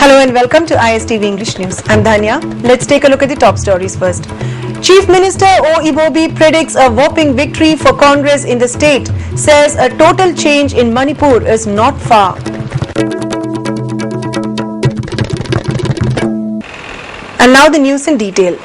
Hello and welcome to ISTV English News. I'm Dhanya. Let's take a look at the top stories first. Chief Minister O. Ibobi predicts a whopping victory for Congress in the state, says a total change in Manipur is not far. And now the news in detail.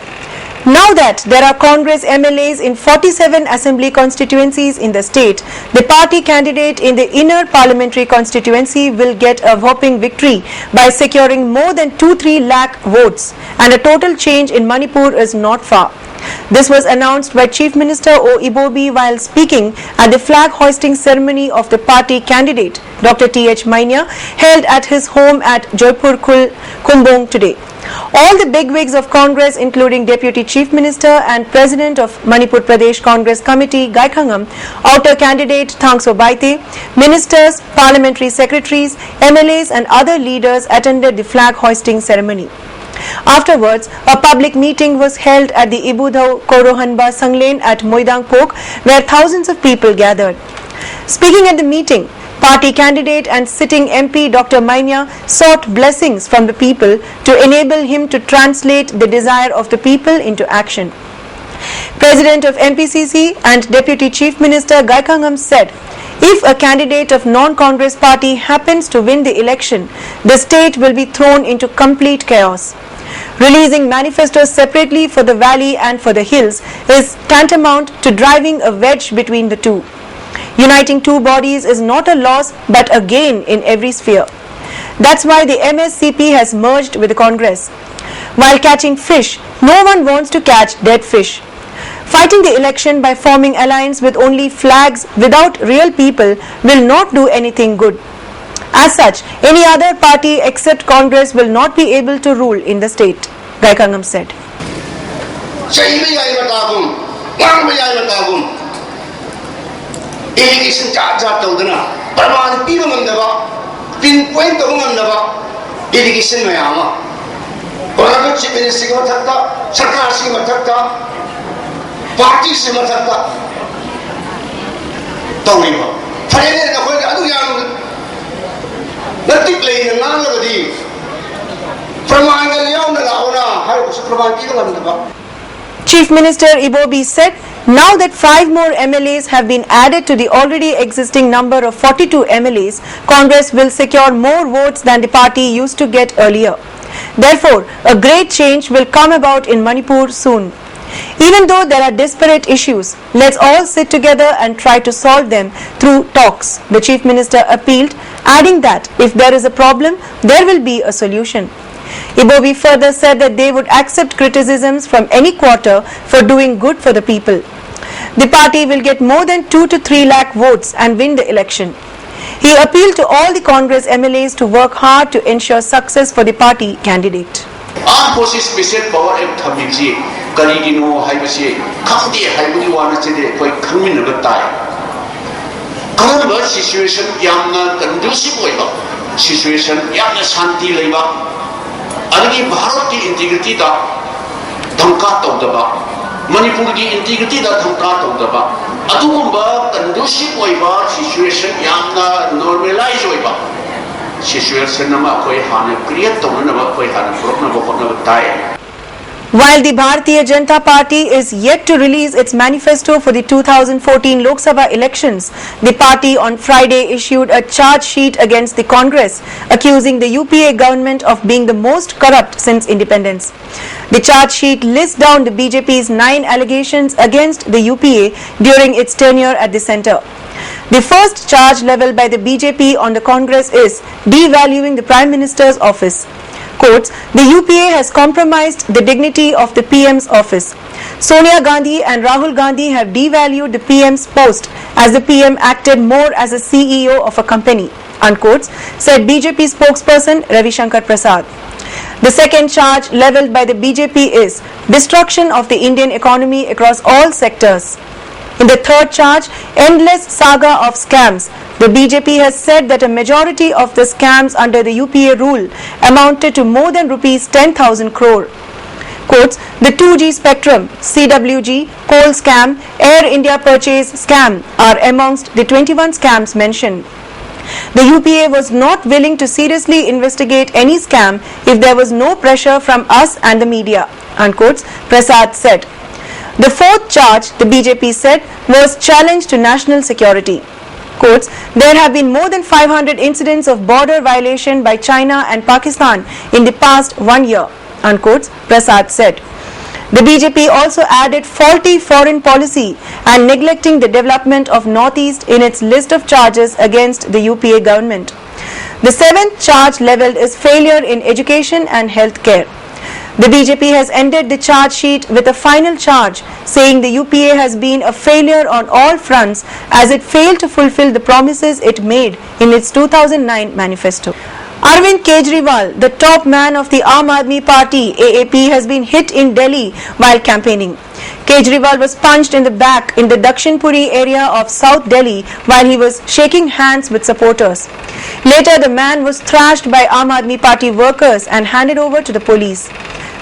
Now that there are Congress MLAs in 47 assembly constituencies in the state, the party candidate in the inner parliamentary constituency will get a whopping victory by securing more than 2-3 lakh votes, and a total change in Manipur is not far. This was announced by Chief Minister O. Ibobi while speaking at the flag hoisting ceremony of the party candidate, Dr. T.H. Mainya, held at his home at Jaipur Kumbong today. All the bigwigs of Congress, including Deputy Chief Minister and President of Manipur Pradesh Congress Committee, Gaikhangam, outer candidate Thangso Baite, ministers, parliamentary secretaries, MLAs and other leaders attended the flag hoisting ceremony. Afterwards, a public meeting was held at the Ibudhau Korohanba Sanglen at Moidang Pok, where thousands of people gathered. Speaking at the meeting, party candidate and sitting MP Dr. Mainya sought blessings from the people to enable him to translate the desire of the people into action. President of MPCC and Deputy Chief Minister Gaikhangam said, if a candidate of non-Congress party happens to win the election, the state will be thrown into complete chaos. Releasing manifestos separately for the valley and for the hills is tantamount to driving a wedge between the two. Uniting two bodies is not a loss but a gain in every sphere. That's why the MSCP has merged with the Congress. While catching fish, no one wants to catch dead fish. Fighting the election by forming alliance with only flags without real people will not do anything good. As such, any other party except Congress will not be able to rule in the state, Gaikhangam said. Irrigation charge tawdana praman piba ngamdaba pinpoint taw ngamdaba irrigation mayama honorable chief minister ki mathakta sarkar si mathakta party si mathakta tawriba phare na khoi adu yang natti play na ngalagadi praman gal yauna launa har ko praman piba ngamdaba. Chief Minister Ibobi said, now that 5 more MLAs have been added to the already existing number of 42 MLAs, Congress will secure more votes than the party used to get earlier. Therefore, a great change will come about in Manipur soon. Even though there are disparate issues, let's all sit together and try to solve them through talks, the Chief Minister appealed, adding that if there is a problem, there will be a solution. Ibobi further said that they would accept criticisms from any quarter for doing good for the people. The party will get more than 2 to 3 lakh votes and win the election. He appealed to all the Congress MLAs to work hard to ensure success for the party candidate. Armed Forces Special Power Act thamiji karigino haibase khamde haibuni wana chede koi khangmin na tai current situation yamna conducive oiba situation yamna shanti leiba adagi bharat ki integrity da dhamka tawdaba Manipur ki integrity da dhamka tawdaba adugumba conducive oiba situation yamna normalize oiba situation nama koi hana create tawna ba koi hana problem ba khona tai. While the Bharatiya Janata Party is yet to release its manifesto for the 2014 Lok Sabha elections, the party on Friday issued a charge sheet against the Congress, accusing the UPA government of being the most corrupt since independence. The charge sheet lists down the BJP's 9 allegations against the UPA during its tenure at the centre. The first charge levelled by the BJP on the Congress is devaluing the Prime Minister's office. Quotes, the UPA has compromised the dignity of the PM's office. Sonia Gandhi and Rahul Gandhi have devalued the PM's post as the PM acted more as a CEO of a company, unquote, said BJP spokesperson Ravi Shankar Prasad. The second charge levelled by the BJP is destruction of the Indian economy across all sectors. In the third charge, endless saga of scams, the BJP has said that a majority of the scams under the UPA rule amounted to more than rupees 10,000 crore. Quotes, the 2G spectrum, CWG, coal scam, Air India purchase scam are amongst the 21 scams mentioned. The UPA was not willing to seriously investigate any scam if there was no pressure from us and the media, unquote, Prasad said. The fourth charge, the BJP said, was challenge to national security. Quotes, there have been more than 500 incidents of border violation by China and Pakistan in the past 1 year, unquote, Prasad said. The BJP also added faulty foreign policy and neglecting the development of Northeast in its list of charges against the UPA government. The seventh charge levelled is failure in education and health care. The BJP has ended the charge sheet with a final charge saying the UPA has been a failure on all fronts as it failed to fulfill the promises it made in its 2009 manifesto. Arvind Kejriwal, the top man of the Aam Aadmi Party AAP, has been hit in Delhi while campaigning. Kejriwal was punched in the back in the Dakshinpuri area of South Delhi while he was shaking hands with supporters. Later, the man was thrashed by Aam Aadmi Party workers and handed over to the police.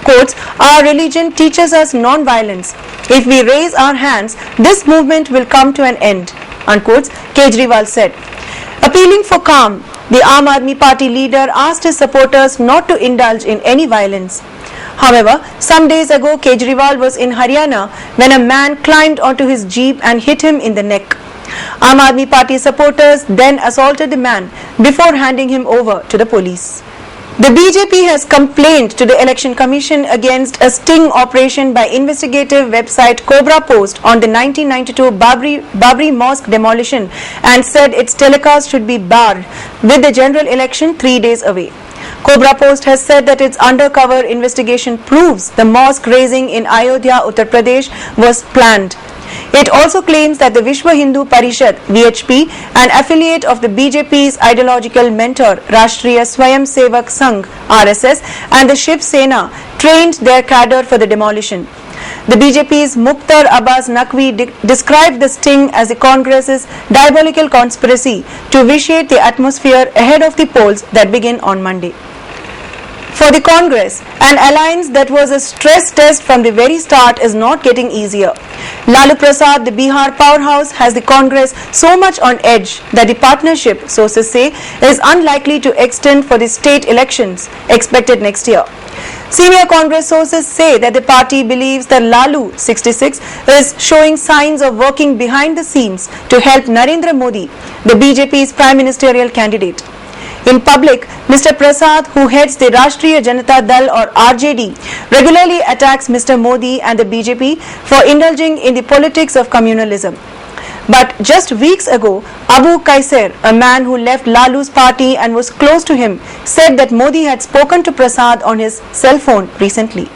Quotes, our religion teaches us non-violence. If we raise our hands, this movement will come to an end, unquote, Kejriwal said. Appealing for calm, the Aam Aadmi Party leader asked his supporters not to indulge in any violence. However, some days ago, Kejriwal was in Haryana when a man climbed onto his jeep and hit him in the neck. Aam Aadmi Party supporters then assaulted the man before handing him over to the police. The BJP has complained to the Election Commission against a sting operation by investigative website Cobra Post on the 1992 Babri Mosque demolition and said its telecast should be barred with the general election 3 days away. Cobra Post has said that its undercover investigation proves the mosque raising in Ayodhya, Uttar Pradesh was planned. It also claims that the Vishwa Hindu Parishad (VHP), an affiliate of the BJP's ideological mentor Rashtriya Swayam Sevak Sangh (RSS) and the Shiv Sena, trained their cadre for the demolition. The BJP's Mukhtar Abbas Naqvi described the sting as the Congress's diabolical conspiracy to vitiate the atmosphere ahead of the polls that begin on Monday. For the Congress, an alliance that was a stress test from the very start is not getting easier. Lalu Prasad, the Bihar powerhouse, has the Congress so much on edge that the partnership, sources say, is unlikely to extend for the state elections expected next year. Senior Congress sources say that the party believes that Lalu, 66, is showing signs of working behind the scenes to help Narendra Modi, the BJP's prime ministerial candidate. In public, Mr. Prasad, who heads the Rashtriya Janata Dal or RJD, regularly attacks Mr. Modi and the BJP for indulging in the politics of communalism. But just weeks ago, Abu Kaiser, a man who left Lalu's party and was close to him, said that Modi had spoken to Prasad on his cell phone recently.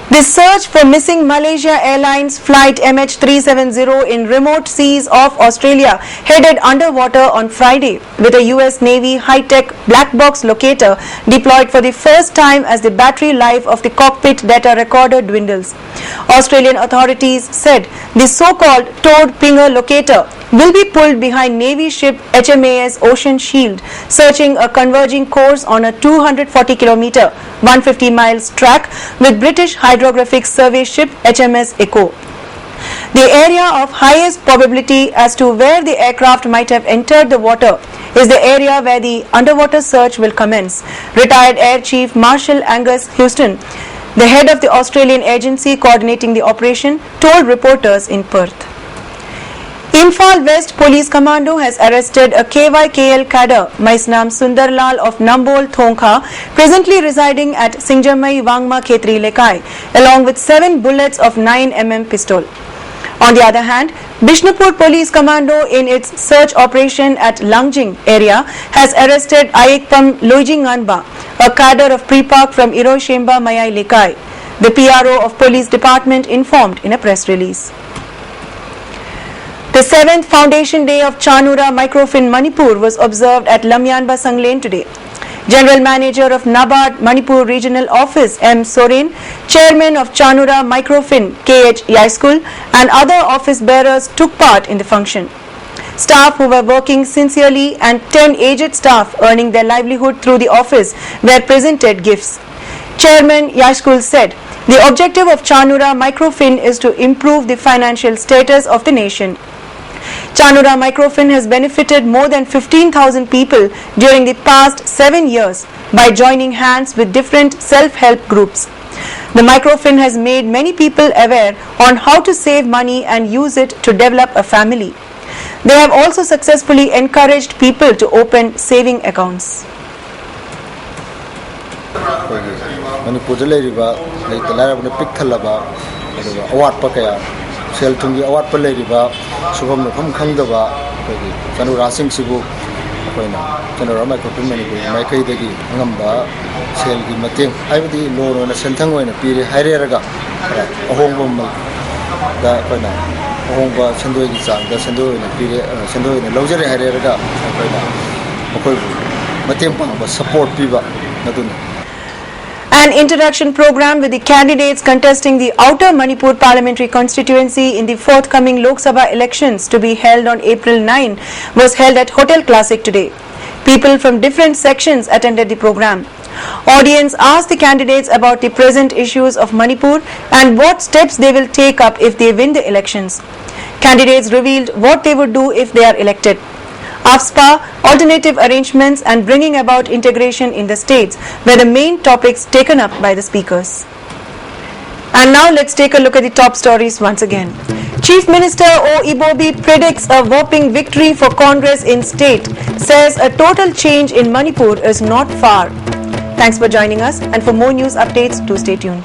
The search for missing Malaysia Airlines flight MH370 in remote seas off Australia headed underwater on Friday with a US Navy high-tech black box locator deployed for the first time as the battery life of the cockpit data recorder dwindles. Australian authorities said the so-called towed pinger locator will be pulled behind Navy ship HMAS Ocean Shield, searching a converging course on a 240-kilometer, 150 miles track with British hydrographic survey ship HMS Echo. The area of highest probability as to where the aircraft might have entered the water is the area where the underwater search will commence, retired Air Chief Marshal Angus Houston, the head of the Australian agency coordinating the operation, told reporters in Perth. Imphal West Police Commando has arrested a KYKL cadre, Maisnam Sundarlal of Nambol Thongkha, presently residing at Singjamai Wangma Khetri Lekai, along with 7 bullets of 9mm pistol. On the other hand, Bishnupur Police Commando in its search operation at Langjing area has arrested Ayekpam Loijinganba, a cadre of Prepark from Iroshemba Mayai Lekai, the PRO of Police Department informed in a press release. The 7th Foundation Day of Chanura Microfin Manipur was observed at Lamyanba Sanglen today. General Manager of NABARD Manipur Regional Office M. Soren, Chairman of Chanura Microfin K.H. Yaiskul and other office bearers took part in the function. Staff who were working sincerely and 10 aged staff earning their livelihood through the office were presented gifts. Chairman Yaiskul said, the objective of Chanura Microfin is to improve the financial status of the nation. Chanura Microfinance has benefited more than 15,000 people during the past 7 years by joining hands with different self-help groups. The microfinance has made many people aware on how to save money and use it to develop a family. They have also successfully encouraged people to open saving accounts. Manipur leriba leitala na pikthalaba award pa kaya sel thungi award pa leriba subham pham khangdaba Chanura sing sibu koina Chanura microfinance Manipur mai kai dagi ngamba sel gi mateng aibadi loan na senthang oina pire haireraga ahongba da koina ahongba sendoi gi chang da sendoi na pire sendoi na lojare haireraga koina akoi mateng pangba support piba nadun. An introduction program with the candidates contesting the Outer Manipur Parliamentary Constituency in the forthcoming Lok Sabha elections to be held on April 9 was held at Hotel Classic today. People from different sections attended the program. Audience asked the candidates about the present issues of Manipur and what steps they will take up if they win the elections. Candidates revealed what they would do if they are elected. AFSPA, alternative arrangements and bringing about integration in the states were the main topics taken up by the speakers. And now let's take a look at the top stories once again. Chief Minister O. Ibobi predicts a whopping victory for Congress in state, says a total change in Manipur is not far. Thanks for joining us, and for more news updates, do stay tuned.